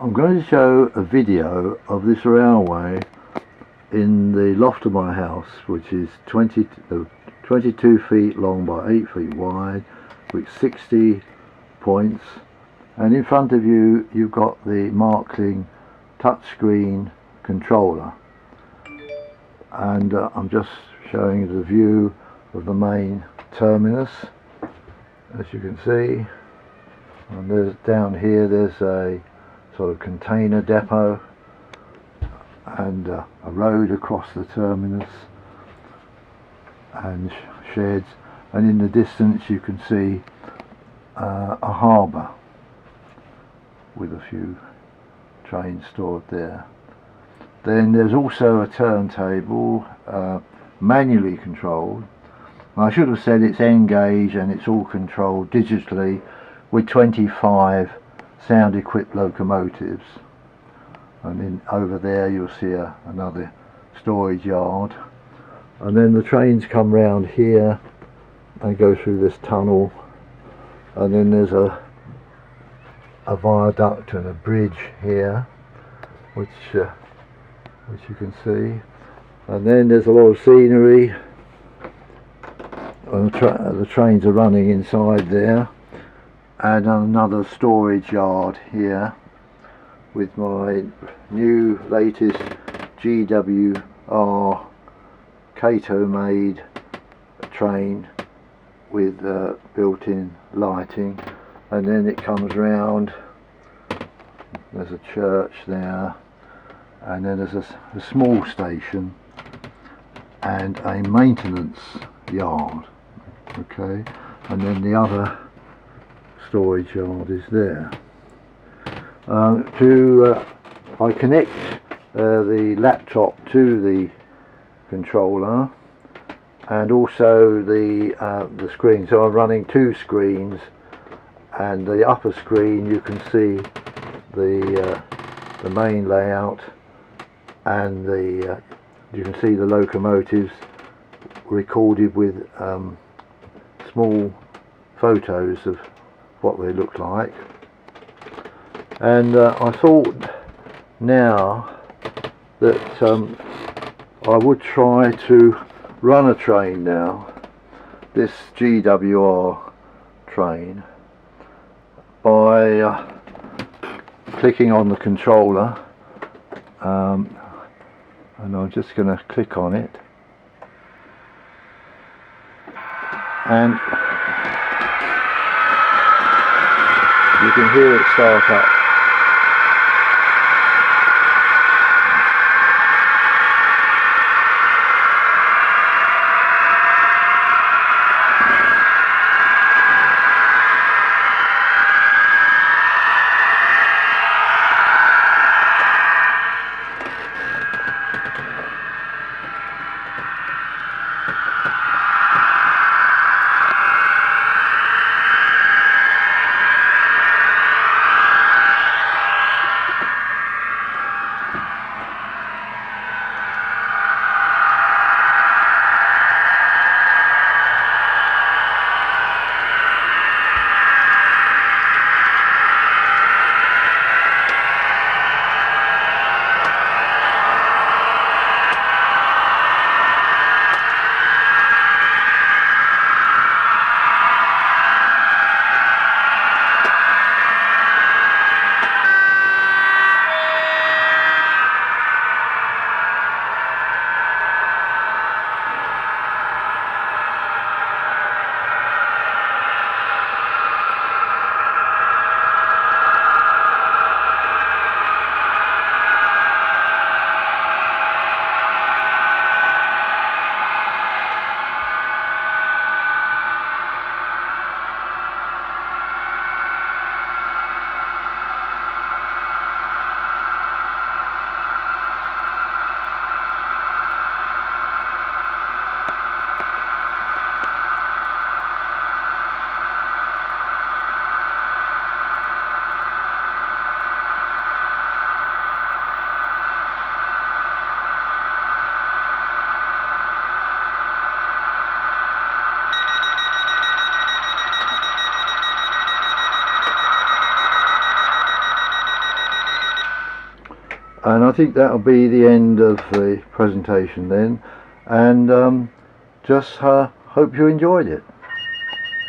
I'm going to show a video of this railway in the loft of my house, which is 22 feet long by 8 feet wide with 60 points, and in front of you you've got the Marklin touchscreen controller, and I'm just showing you the view of the main terminus, as you can see. And there's down here there's a sort of container depot and a road across the terminus and sheds, and in the distance you can see a harbour with a few trains stored there. Then there's also a turntable, manually controlled. I should have said it's N-gauge, and it's all controlled digitally with 25 sound equipped locomotives. And then over there you'll see another storage yard, and then the trains come round here and go through this tunnel, and then there's a viaduct and a bridge here which you can see, and then there's a lot of scenery, and the trains are running inside there, and another storage yard here with my new latest GWR Cato made train with built-in lighting. And then it comes round, there's a church there, and then there's a small station and a maintenance yard, okay, and then the other storage yard is there. I connect the laptop to the controller and also the screen, so I'm running two screens, and the upper screen you can see the main layout, and you can see the locomotives recorded with small photos of what they look like. And I thought now that I would try to run a train now, this GWR train, by clicking on the controller, and I'm just going to click on it, and you can hear it start up. And I think that'll be the end of the presentation then, and just hope you enjoyed it.